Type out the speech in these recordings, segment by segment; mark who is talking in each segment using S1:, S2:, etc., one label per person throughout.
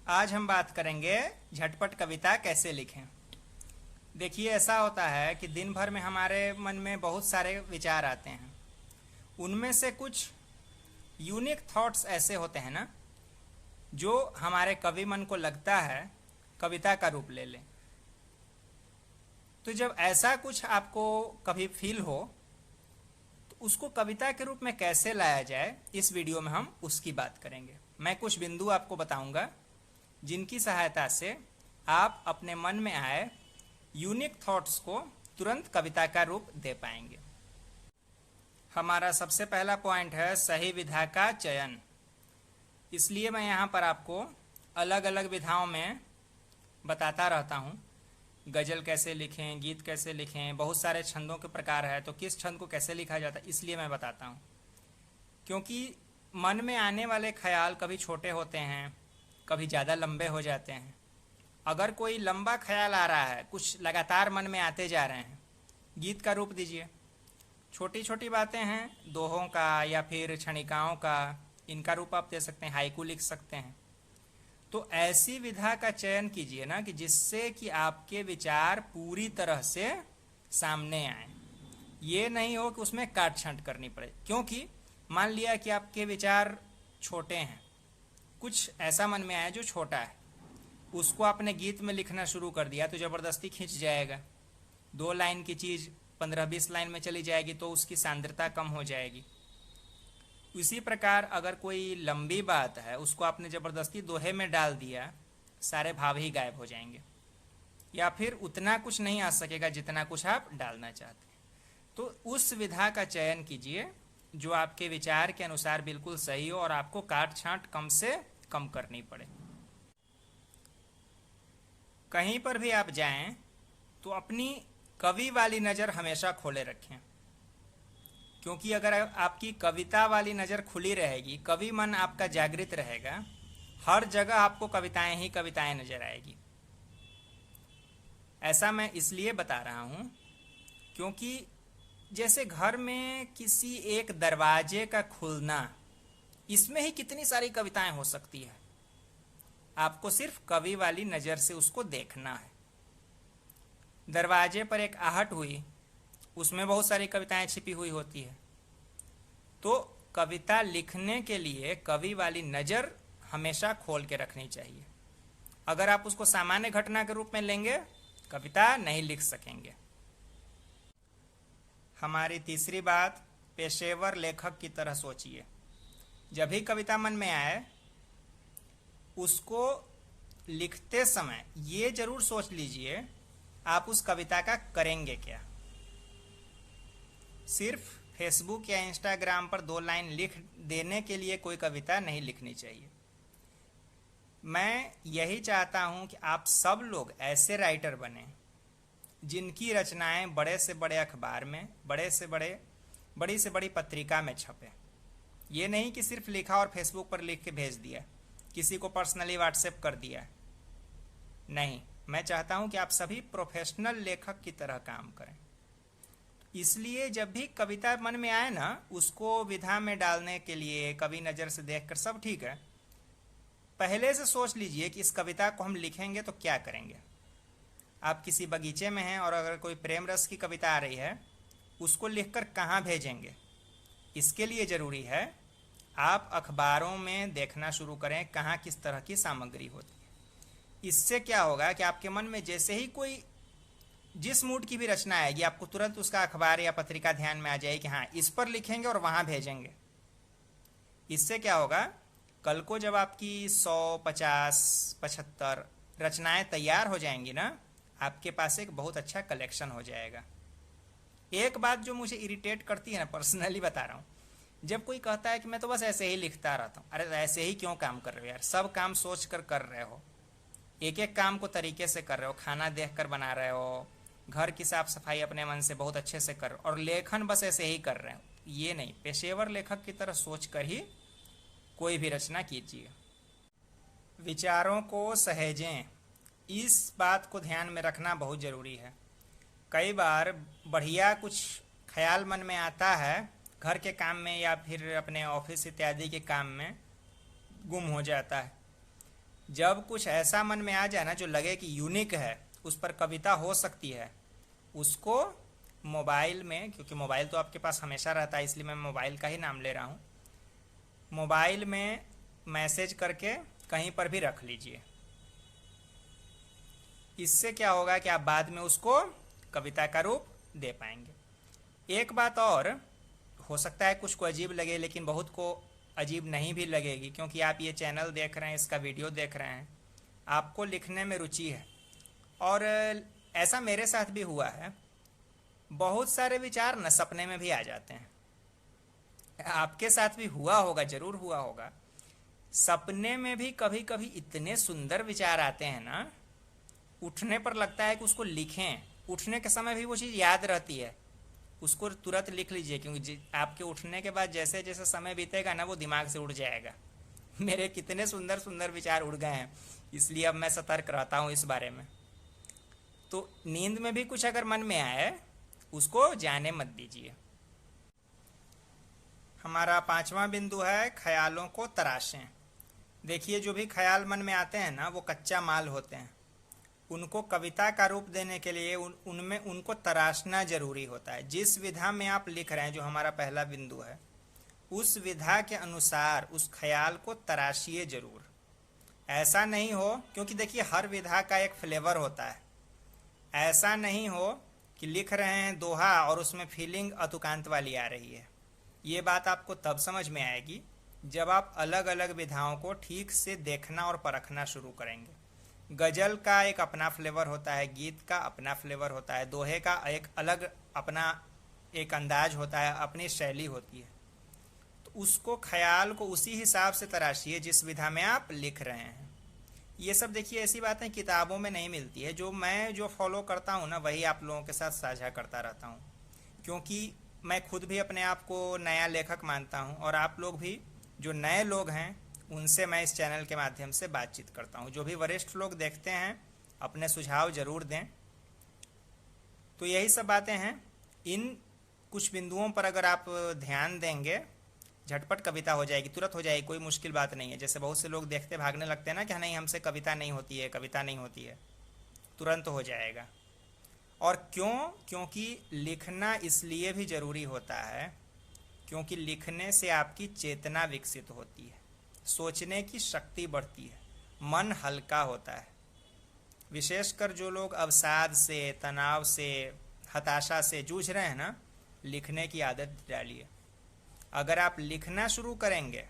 S1: आज हम बात करेंगे झटपट कविता कैसे लिखें। देखिए, ऐसा होता है कि दिन भर में हमारे मन में बहुत सारे विचार आते हैं। उनमें से कुछ यूनिक थॉट्स ऐसे होते हैं ना, जो हमारे कवि मन को लगता है कविता का रूप ले लें। तो जब ऐसा कुछ आपको कभी फील हो तो उसको कविता के रूप में कैसे लाया जाए, इस वीडियो में हम उसकी बात करेंगे। मैं कुछ बिंदु आपको बताऊंगा जिनकी सहायता से आप अपने मन में आए यूनिक थॉट्स को तुरंत कविता का रूप दे पाएंगे। हमारा सबसे पहला पॉइंट है सही विधा का चयन। इसलिए मैं यहाँ पर आपको अलग अलग विधाओं में बताता रहता हूँ। गज़ल कैसे लिखें, गीत कैसे लिखें, बहुत सारे छंदों के प्रकार है, तो किस छंद को कैसे लिखा जाता है, इसलिए मैं बताता हूँ। क्योंकि मन में आने वाले ख्याल कभी छोटे होते हैं, कभी ज़्यादा लंबे हो जाते हैं। अगर कोई लंबा ख्याल आ रहा है, कुछ लगातार मन में आते जा रहे हैं, गीत का रूप दीजिए। छोटी छोटी बातें हैं, दोहों का या फिर क्षणिकाओं का, इनका रूप आप दे सकते हैं, हाइकू लिख सकते हैं। तो ऐसी विधा का चयन कीजिए ना कि जिससे कि आपके विचार पूरी तरह से सामने आए। ये नहीं हो कि उसमें काट छांट करनी पड़े। क्योंकि मान लिया कि आपके विचार छोटे हैं, कुछ ऐसा मन में आया जो छोटा है, उसको आपने गीत में लिखना शुरू कर दिया तो ज़बरदस्ती खींच जाएगा। 2 लाइन की चीज़ 15-20 लाइन में चली जाएगी तो उसकी सांद्रता कम हो जाएगी। इसी प्रकार अगर कोई लंबी बात है, उसको आपने ज़बरदस्ती दोहे में डाल दिया, सारे भाव ही गायब हो जाएंगे, या फिर उतना कुछ नहीं आ सकेगा जितना कुछ आप डालना चाहते हैं। तो उस विधा का चयन कीजिए जो आपके विचार के अनुसार बिल्कुल सही हो और आपको काट छांट कम से कम करनी पड़े। कहीं पर भी आप जाएं तो अपनी कवि वाली नज़र हमेशा खोले रखें। क्योंकि अगर आपकी कविता वाली नज़र खुली रहेगी, कवि मन आपका जागृत रहेगा, हर जगह आपको कविताएं ही कविताएं नजर आएगी। ऐसा मैं इसलिए बता रहा हूँ क्योंकि जैसे घर में किसी एक दरवाजे का खुलना, इसमें ही कितनी सारी कविताएं हो सकती है। आपको सिर्फ कवि वाली नज़र से उसको देखना है। दरवाजे पर एक आहट हुई, उसमें बहुत सारी कविताएं छिपी हुई होती है। तो कविता लिखने के लिए कवि वाली नज़र हमेशा खोल के रखनी चाहिए। अगर आप उसको सामान्य घटना के रूप में लेंगे, कविता नहीं लिख सकेंगे। हमारी तीसरी बात, पेशेवर लेखक की तरह सोचिए। जब भी कविता मन में आए, उसको लिखते समय ये जरूर सोच लीजिए आप उस कविता का करेंगे क्या। सिर्फ फेसबुक या इंस्टाग्राम पर 2 लाइन लिख देने के लिए कोई कविता नहीं लिखनी चाहिए। मैं यही चाहता हूं कि आप सब लोग ऐसे राइटर बने जिनकी रचनाएं बड़े से बड़े अखबार में, बड़ी से बड़ी पत्रिका में छपे। ये नहीं कि सिर्फ लिखा और फेसबुक पर लिख के भेज दिया, किसी को पर्सनली व्हाट्सएप कर दिया। नहीं, मैं चाहता हूं कि आप सभी प्रोफेशनल लेखक की तरह काम करें। इसलिए जब भी कविता मन में आए ना, उसको विधा में डालने के लिए कवि नज़र से देखकर सब ठीक है, पहले से सोच लीजिए कि इस कविता को हम लिखेंगे तो क्या करेंगे। आप किसी बगीचे में हैं और अगर कोई प्रेम रस की कविता आ रही है, उसको लिखकर कहाँ भेजेंगे। इसके लिए ज़रूरी है आप अखबारों में देखना शुरू करें कहाँ किस तरह की सामग्री होती है। इससे क्या होगा कि आपके मन में जैसे ही कोई जिस मूड की भी रचना आएगी, आपको तुरंत उसका अखबार या पत्रिका ध्यान में आ जाएगी कि हाँ, इस पर लिखेंगे और वहाँ भेजेंगे। इससे क्या होगा, कल को जब आपकी 100, 50, 75 रचनाएं तैयार हो जाएंगी ना, आपके पास एक बहुत अच्छा कलेक्शन हो जाएगा। एक बात जो मुझे इरिटेट करती है ना, पर्सनली बता रहा हूँ, जब कोई कहता है कि मैं तो बस ऐसे ही लिखता रहता हूँ। अरे ऐसे ही क्यों काम कर रहे हो यार, सब काम सोच कर रहे हो, एक एक काम को तरीके से कर रहे हो, खाना देख कर बना रहे हो, घर की साफ सफाई अपने मन से बहुत अच्छे से कर रहे हो, और लेखन बस ऐसे ही कर रहे हो। ये नहीं, पेशेवर लेखक की तरह सोच कर ही कोई भी रचना कीजिए। विचारों को सहेजें, इस बात को ध्यान में रखना बहुत ज़रूरी है। कई बार बढ़िया कुछ ख्याल मन में आता है, घर के काम में या फिर अपने ऑफिस इत्यादि के काम में गुम हो जाता है। जब कुछ ऐसा मन में आ जाए ना जो लगे कि यूनिक है, उस पर कविता हो सकती है, उसको मोबाइल में, क्योंकि मोबाइल तो आपके पास हमेशा रहता है इसलिए मैं मोबाइल का ही नाम ले रहा हूँ, मोबाइल में मैसेज करके कहीं पर भी रख लीजिए। इससे क्या होगा कि आप बाद में उसको कविता का रूप दे पाएंगे। एक बात और, हो सकता है कुछ को अजीब लगे लेकिन बहुत को अजीब नहीं भी लगेगी, क्योंकि आप ये चैनल देख रहे हैं, इसका वीडियो देख रहे हैं, आपको लिखने में रुचि है। और ऐसा मेरे साथ भी हुआ है, बहुत सारे विचार न सपने में भी आ जाते हैं। आपके साथ भी हुआ होगा, जरूर हुआ होगा। सपने में भी कभी कभी इतने सुंदर विचार आते हैं ना, उठने पर लगता है कि उसको लिखें। उठने के समय भी वो चीज़ याद रहती है, उसको तुरंत लिख लीजिए, क्योंकि आपके उठने के बाद जैसे जैसे समय बीतेगा ना, वो दिमाग से उड़ जाएगा। मेरे कितने सुंदर सुंदर विचार उड़ गए हैं, इसलिए अब मैं सतर्क रहता हूँ इस बारे में। तो नींद में भी कुछ अगर मन में आए, उसको जाने मत दीजिए। हमारा 5वां बिंदु है ख्यालों को तराशें। देखिए, जो भी ख्याल मन में आते हैं ना, वो कच्चा माल होते हैं। उनको कविता का रूप देने के लिए उनमें उनको तराशना जरूरी होता है। जिस विधा में आप लिख रहे हैं, जो हमारा पहला बिंदु है, उस विधा के अनुसार उस ख्याल को तराशिए जरूर। ऐसा नहीं हो, क्योंकि देखिए हर विधा का एक फ्लेवर होता है। ऐसा नहीं हो कि लिख रहे हैं दोहा और उसमें फीलिंग अतुकांत वाली आ रही है। ये बात आपको तब समझ में आएगी जब आप अलग अलग विधाओं को ठीक से देखना और परखना शुरू करेंगे। गजल का एक अपना फ्लेवर होता है, गीत का अपना फ्लेवर होता है, दोहे का एक अलग अपना एक अंदाज होता है, अपनी शैली होती है। तो उसको, ख्याल को उसी हिसाब से तराशिए जिस विधा में आप लिख रहे हैं। ये सब देखिए ऐसी बातें किताबों में नहीं मिलती है। जो मैं जो फॉलो करता हूँ ना, वही आप लोगों के साथ साझा करता रहता हूँ, क्योंकि मैं खुद भी अपने आप को नया लेखक मानता हूँ, और आप लोग भी जो नए लोग हैं उनसे मैं इस चैनल के माध्यम से बातचीत करता हूँ। जो भी वरिष्ठ लोग देखते हैं, अपने सुझाव जरूर दें। तो यही सब बातें हैं। इन कुछ बिंदुओं पर अगर आप ध्यान देंगे, झटपट कविता हो जाएगी, तुरंत हो जाएगी, कोई मुश्किल बात नहीं है। जैसे बहुत से लोग देखते भागने लगते हैं ना कि नहीं, हमसे कविता नहीं होती है, कविता नहीं होती है, तुरंत हो जाएगा। और क्यों? क्योंकि लिखना इसलिए भी जरूरी होता है क्योंकि लिखने से आपकी चेतना विकसित होती है, सोचने की शक्ति बढ़ती है, मन हल्का होता है। विशेषकर जो लोग अवसाद से, तनाव से, हताशा से जूझ रहे हैं ना, लिखने की आदत डालिए। अगर आप लिखना शुरू करेंगे,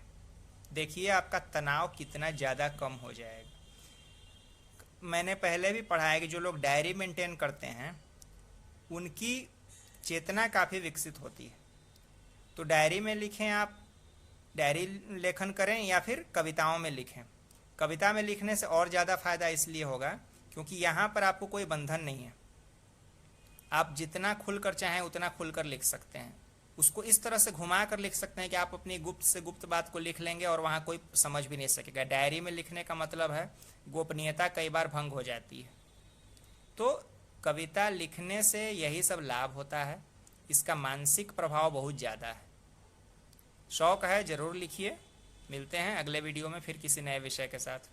S1: देखिए आपका तनाव कितना ज़्यादा कम हो जाएगा। मैंने पहले भी पढ़ा है कि जो लोग डायरी मेंटेन करते हैं, उनकी चेतना काफ़ी विकसित होती है। तो डायरी में लिखें, आप डायरी लेखन करें या फिर कविताओं में लिखें। कविता में लिखने से और ज़्यादा फायदा इसलिए होगा क्योंकि यहाँ पर आपको कोई बंधन नहीं है। आप जितना खुलकर चाहें उतना खुलकर लिख सकते हैं। उसको इस तरह से घुमा कर लिख सकते हैं कि आप अपनी गुप्त से गुप्त बात को लिख लेंगे और वहाँ कोई समझ भी नहीं सकेगा। डायरी में लिखने का मतलब है गोपनीयता कई बार भंग हो जाती है। तो कविता लिखने से यही सब लाभ होता है। इसका मानसिक प्रभाव बहुत ज़्यादा है। शौक है, ज़रूर लिखिए। मिलते हैं अगले वीडियो में फिर किसी नए विषय के साथ।